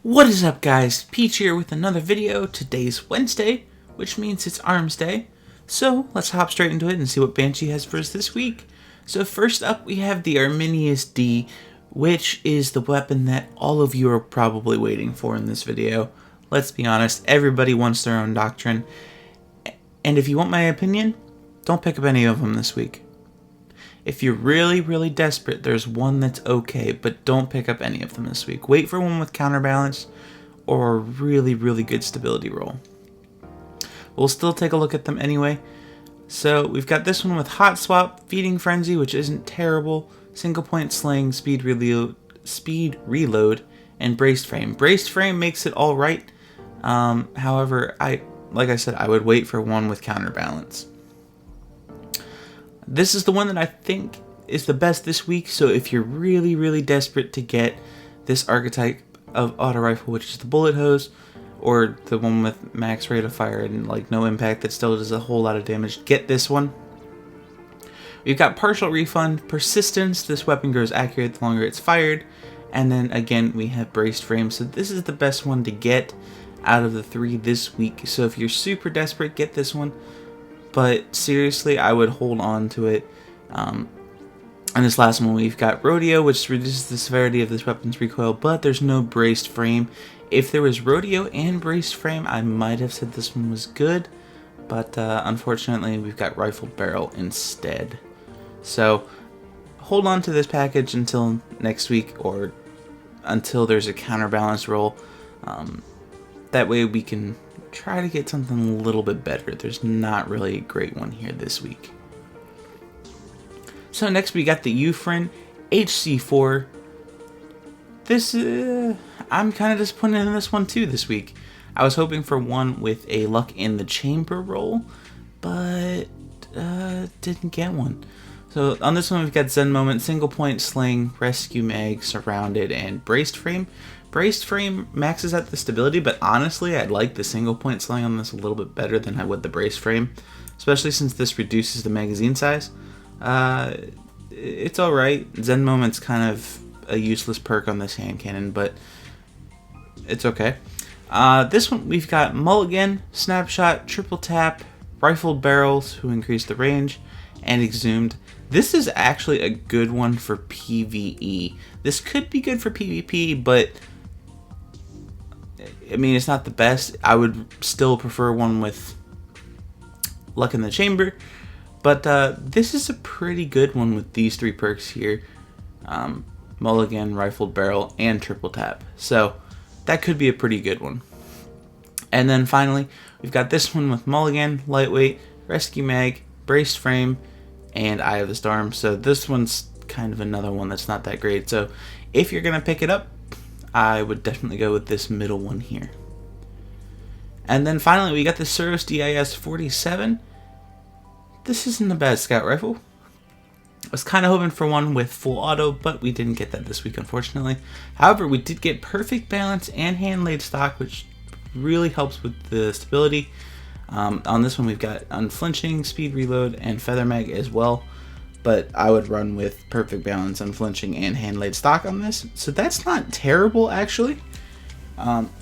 What is up, guys? Peach here with another video. Today's Wednesday, which means it's Arms Day. So let's hop straight into it and see what Bungie has for us this week. So first up, we have the Arminius D, which is the weapon that all of you are probably waiting for in this video. Let's be honest, everybody wants their own doctrine. And if you want my opinion, don't pick up any of them this week. If you're really desperate, there's one that's okay, but don't pick up any of them this week. Wait for one with counterbalance or a really good stability roll. We'll still take a look at them anyway. So we've got this one with Hot Swap, Feeding Frenzy, which isn't terrible, Single Point Sling, Speed Reload, and Braced Frame. Braced Frame makes it alright. However, like I said, I would wait for one with counterbalance. This is the one that I think is the best this week, so if you're really desperate to get this archetype of auto rifle, which is the bullet hose, or the one with max rate of fire and like no impact that still does a whole lot of damage, get this one. We've got Partial Refund, Persistence, this weapon grows accurate the longer it's fired, and then again we have Braced Frame, so this is the best one to get out of the three this week. So if you're super desperate, get this one. But seriously, I would hold on to it. And this last one, we've got Rodeo, which reduces the severity of this weapon's recoil, but there's no braced frame. If there was Rodeo and braced frame, I might have said this one was good. But unfortunately, we've got Rifle Barrel instead. So hold on to this package until next week or until there's a counterbalance roll. That way we can try to get something a little bit better. There's not really a great one here this week. So next we got the Ufrin HC4. This I'm kind of disappointed in this one too this week. I was hoping for one with a Luck in the Chamber roll, but didn't get one. So on this one we've got Zen Moment, Single Point Sling, Rescue Mag, Surrounded, and Braced Frame. Braced Frame maxes out the stability, but honestly, I'd like the Single Point Sling on this a little bit better than I would the Braced Frame, especially since this reduces the magazine size. It's alright. Zen Moment's kind of a useless perk on this hand cannon, but it's okay. This one, we've got Mulligan, Snapshot, Triple Tap, Rifled Barrels, who increase the range, and Exhumed. This is actually a good one for PvE. This could be good for PvP, but I mean, it's not the best. I would still prefer one with Luck in the Chamber, but this is a pretty good one with these three perks here. Mulligan, Rifled Barrel, and Triple Tap. So that could be a pretty good one. And then finally, we've got this one with Mulligan, Lightweight, Rescue Mag, Braced Frame, and Eye of the Storm. So this one's kind of another one that's not that great. So if you're going to pick it up, I would definitely go with this middle one here. And then finally, we got the Suros DIS 47. This isn't a bad scout rifle. I was kind of hoping for one with full auto, but we didn't get that this week, unfortunately. However, we did get Perfect Balance and Hand Laid Stock, which really helps with the stability. On this one, we've got Unflinching, Speed Reload, and Feather Mag as well. But I would run with Perfect Balance, Unflinching, and Hand Laid Stock on this. So that's not terrible, actually.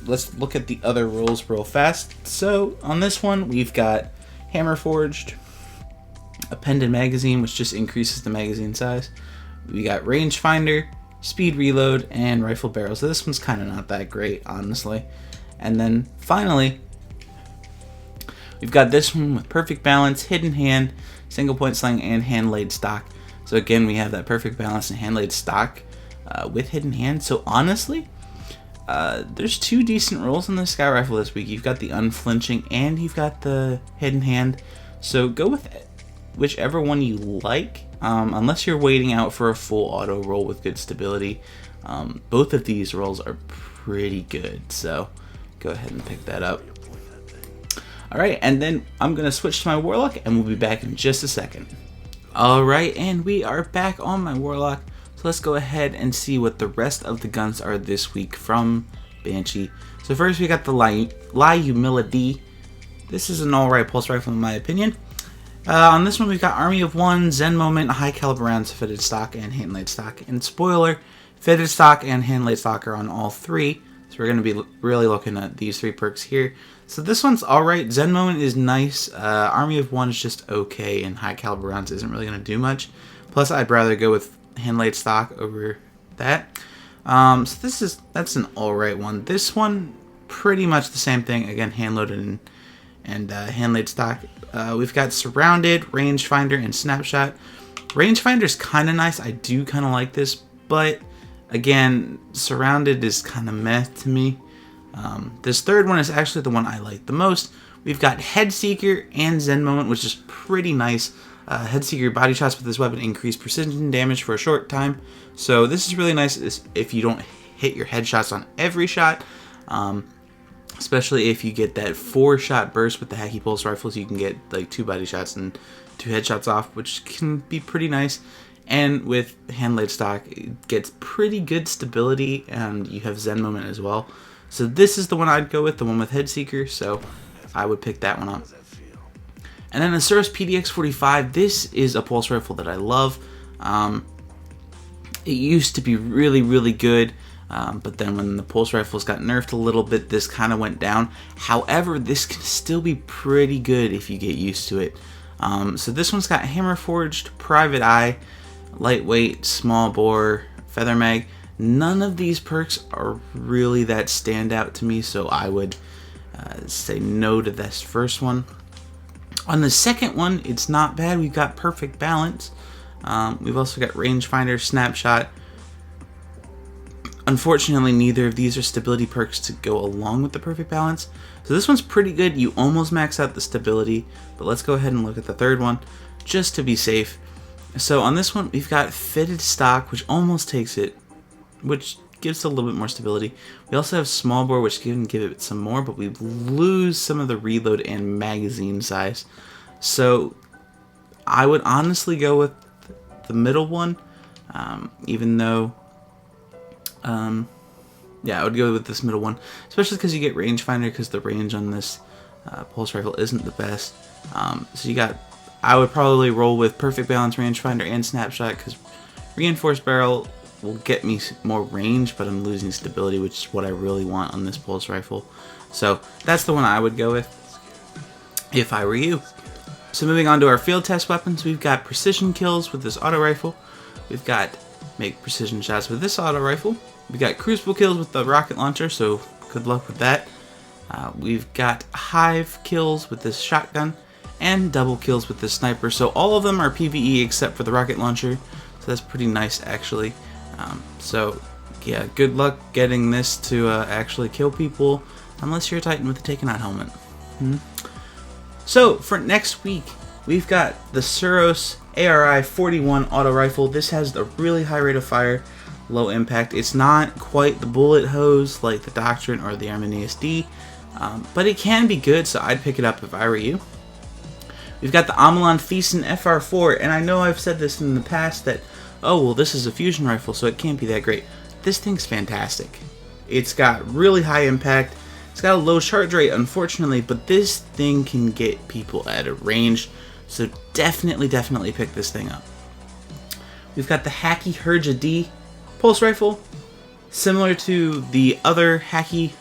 Let's look at the other rolls real fast. So on this one, we've got Hammer Forged, Appended Magazine, which just increases the magazine size. We got Rangefinder, Speed Reload, and Rifle Barrel. So this one's kind of not that great, honestly. And then finally, we've got this one with Perfect Balance, Hidden Hand, Single Point Sling, and Hand Laid Stock. So again, we have that Perfect Balance and Hand Laid Stock with Hidden Hand. So honestly, there's two decent rolls on the Scout Rifle this week. You've got the Unflinching and you've got the Hidden Hand. So go with whichever one you like, unless you're waiting out for a full auto roll with good stability. Both of these rolls are pretty good, so go ahead and pick that up. Alright, and then I'm going to switch to my Warlock, and we'll be back in just a second. Alright, and we are back on my Warlock, so let's go ahead and see what the rest of the guns are this week from Banshee. So first we got the Arminius D. This is an alright pulse rifle in my opinion. On this one we've got Army of One, Zen Moment, High Caliber Rounds, Fitted Stock, and Hand Laid Stock. And spoiler, Fitted Stock and Hand Laid Stock are on all three, So we're going to be really looking at these 3 perks here. So this one's alright. Zen Moment is nice. Army of One is just okay, and High Caliber Rounds isn't really going to do much. Plus, I'd rather go with Hand-Laid Stock over that. So that's an alright one. This one, pretty much the same thing. Again, hand-loaded and hand-laid stock. We've got Surrounded, Rangefinder, and Snapshot. Rangefinder's kind of nice. I do kind of like this, but again, Surrounded is kind of meh to me. This third one is actually the one I like the most. We've got Headseeker and Zen Moment, which is pretty nice. Headseeker body shots with this weapon increase precision damage for a short time. So this is really nice if you don't hit your headshots on every shot. Especially if you get that 4-shot burst with the Hacky Pulse rifles, you can get like 2 body shots and 2 headshots off, which can be pretty nice. And with Hand-Laid Stock, it gets pretty good stability, and you have Zen Moment as well. So this is the one I'd go with, the one with Headseeker, so I would pick that one up. And then the Suros PDX-45, this is a pulse rifle that I love. It used to be really, really good, but then when the pulse rifles got nerfed a little bit, this kind of went down. However, this can still be pretty good if you get used to it. So this one's got Hammer Forged, Private Eye, Lightweight, Small Bore, Feather Mag. None of these perks are really that stand out to me, so I would say no to this first one. On the second one, it's not bad. We've got Perfect Balance. We've also got Rangefinder, Snapshot. Unfortunately, neither of these are stability perks to go along with the Perfect Balance. So this one's pretty good. You almost max out the stability, but let's go ahead and look at the third one just to be safe. So on this one, we've got Fitted Stock, which almost takes it, which gives it a little bit more stability. We also have Small Bore, which can give it some more, but we lose some of the reload and magazine size. So I would honestly go with the middle one, even though, yeah, I would go with this middle one, especially because you get Rangefinder, because the range on this pulse rifle isn't the best. So you got, I would probably roll with Perfect Balance, Rangefinder, and Snapshot, because Reinforced Barrel will get me more range, but I'm losing stability, which is what I really want on this pulse rifle. So that's the one I would go with if I were you. So moving on to our field test weapons, we've got precision kills with this auto rifle. We've got make precision shots with this auto rifle. We've got crucible kills with the rocket launcher, so good luck with that. We've got hive kills with this shotgun and double kills with this sniper. So all of them are PvE except for the rocket launcher. So that's pretty nice actually. So yeah, good luck getting this to actually kill people, unless you're a Titan with a Taken Out helmet. So for next week, we've got the Suros ARI 41 auto rifle. This has a really high rate of fire, low impact. It's not quite the bullet hose like the Doctrine or the Arminius D, but it can be good, so I'd pick it up if I were you. We've got the Amelon Thiessen FR4, and I know I've said this in the past that, oh, well, this is a fusion rifle, so it can't be that great. This thing's fantastic. It's got really high impact. It's got a low charge rate, unfortunately, but this thing can get people at a range, so definitely pick this thing up. We've got the Hacky Herja D pulse rifle, similar to the other Hacky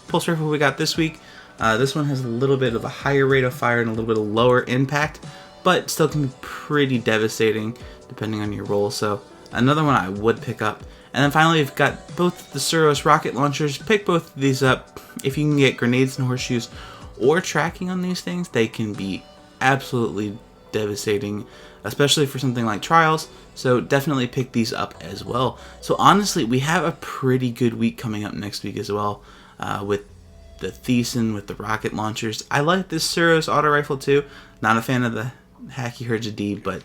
pulse rifle we got this week. This one has a little bit of a higher rate of fire and a little bit of lower impact, but still can be pretty devastating depending on your role, so another one I would pick up. And then finally, we've got both the Suros rocket launchers. Pick both of these up. If you can get grenades and horseshoes or tracking on these things, they can be absolutely devastating, especially for something like trials. So definitely pick these up as well. So honestly, we have a pretty good week coming up next week as well, with the Thiessen, with the rocket launchers. I like this Suros auto rifle too. Not a fan of the Hacky Herja D, but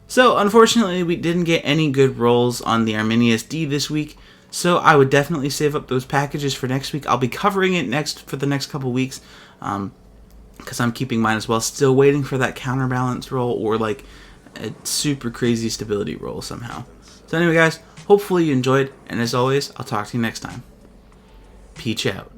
so unfortunately we didn't get any good rolls on the Arminius D this week. So I would definitely save up those packages for next week. I'll be covering it for the next couple weeks, because I'm keeping mine as well. Still waiting for that counterbalance roll or like a super crazy stability roll somehow. So anyway, guys, hopefully you enjoyed, and as always, I'll talk to you next time. Peach out.